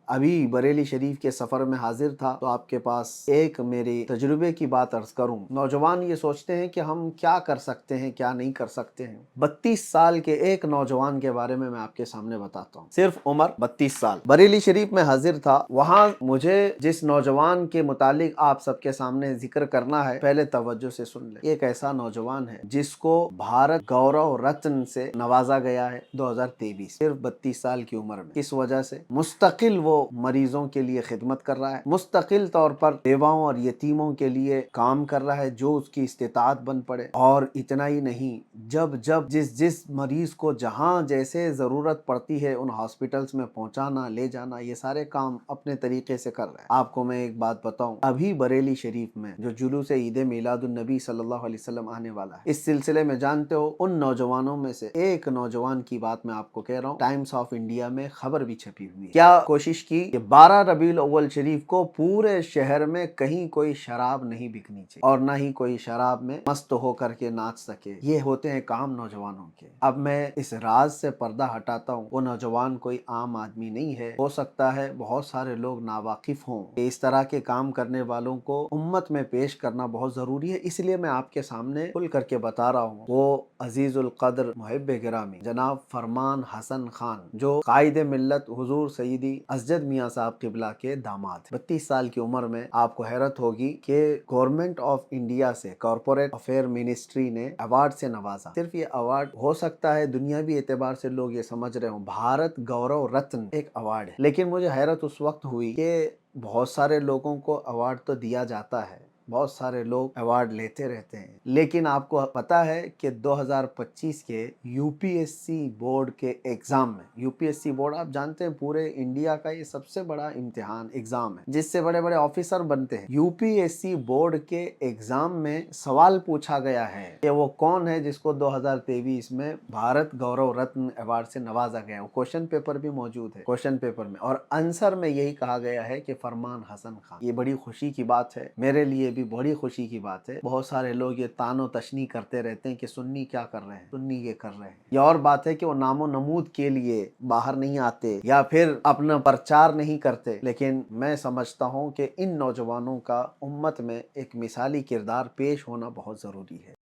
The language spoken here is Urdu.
ابھی بریلی شریف کے سفر میں حاضر تھا تو آپ کے پاس ایک میری تجربے کی بات عرض کروں۔ نوجوان یہ سوچتے ہیں کہ ہم کیا کر سکتے ہیں کیا نہیں کر سکتے ہیں۔ 32 سال کے ایک نوجوان کے بارے میں آپ کے سامنے بتاتا ہوں، صرف عمر 32 سال، بریلی شریف میں حاضر تھا۔ وہاں مجھے جس نوجوان کے متعلق آپ سب کے سامنے ذکر کرنا ہے، پہلے توجہ سے سن لیں۔ ایک ایسا نوجوان ہے جس کو بھارت گورو رتن سے نوازا گیا ہے 2023، صرف 32 سال کی عمر میں۔ کس وجہ سے؟ مستقل وہ مریضوں کے لیے خدمت کر رہا ہے، مستقل طور پر بیواؤں اور یتیموں کے لیے کام کر رہا ہے جو اس کی استطاعت بن پڑے۔ اور اتنا ہی نہیں، جب جس مریض کو جہاں جیسے ضرورت پڑتی ہے ان ہاسپٹلز میں پہنچانا، لے جانا، یہ سارے کام اپنے طریقے سے کر رہے ہیں۔ آپ کو میں ایک بات بتاؤں، ابھی بریلی شریف میں جو جلوس عید میلاد النبی صلی اللہ علیہ وسلم آنے والا ہے، اس سلسلے میں جانتے ہو ان نوجوانوں میں سے ایک نوجوان کی بات میں آپ کو کہہ رہا ہوں، ٹائمز آف انڈیا میں خبر بھی چھپی ہوئی ہے۔ کیا کوشش کی کہ 12 ربیع الاول شریف کو پورے شہر میں کہیں کوئی شراب نہیں بکنی چاہیے اور نہ ہی کوئی شراب میں مست ہو کر کے ناچ سکے۔ یہ ہوتے ہیں کام نوجوانوں کے۔ اب میں اس راز سے پردہ ہٹاتا ہوں، وہ نوجوان کوئی عام آدمی نہیں ہے۔ ہو سکتا ہے بہت سارے لوگ ناواقف ہوں کہ اس طرح کے کام کرنے والوں کو امت میں پیش کرنا بہت ضروری ہے، اس لیے میں آپ کے سامنے کھل کر کے بتا رہا ہوں۔ وہ عزیز القدر محب گرامی جناب فرمان حسن خان، جو قائد ملت حضور سیدی اسجد میاں صاحب قبلہ کے داماد، 32 سال کی عمر میں آپ کو حیرت ہوگی کہ گورنمنٹ آف انڈیا سے کارپوریٹ افیئر منسٹری نے ایوارڈ سے نوازا۔ صرف یہ ایوارڈ ہو سکتا ہے دنیاوی اعتبار سے لوگ یہ سمجھ رہے ہوں بھارت گورو رتن ایک ایوارڈ ہے، لیکن مجھے حیرت اس وقت ہوئی کہ بہت سارے لوگوں کو ایوارڈ تو دیا جاتا ہے، بہت سارے لوگ ایوارڈ لیتے رہتے ہیں، لیکن آپ کو پتا ہے کہ 2025 کے U P S C board کے ایگزام میں، U P S C board آپ جانتے ہیں پورے انڈیا کا یہ سب سے بڑا امتحان ایگزام ہے جس سے بڑے بڑے آفیسر بنتے ہیں۔ U P S C board کے ایگزام میں سوال پوچھا گیا ہے کہ وہ کون ہے جس کو 2023 میں بھارت گورو رتن ایوارڈ سے نوازا گیا ہے۔ وہ کوشچن پیپر بھی موجود ہے، کوشچن پیپر میں، اور آنسر میں یہی کہا گیا ہے کہ فرمان حسن خان۔ یہ بڑی خوشی کی بات ہے، میرے لیے بھی بڑی خوشی کی بات ہے۔ بہت سارے لوگ یہ تان و تشنیع کرتے رہتے ہیں کہ سنی کیا کر رہے ہیں، سنی یہ کر رہے ہیں۔ یہ اور بات ہے کہ وہ نام و نمود کے لیے باہر نہیں آتے یا پھر اپنا پرچار نہیں کرتے، لیکن میں سمجھتا ہوں کہ ان نوجوانوں کا امت میں ایک مثالی کردار پیش ہونا بہت ضروری ہے۔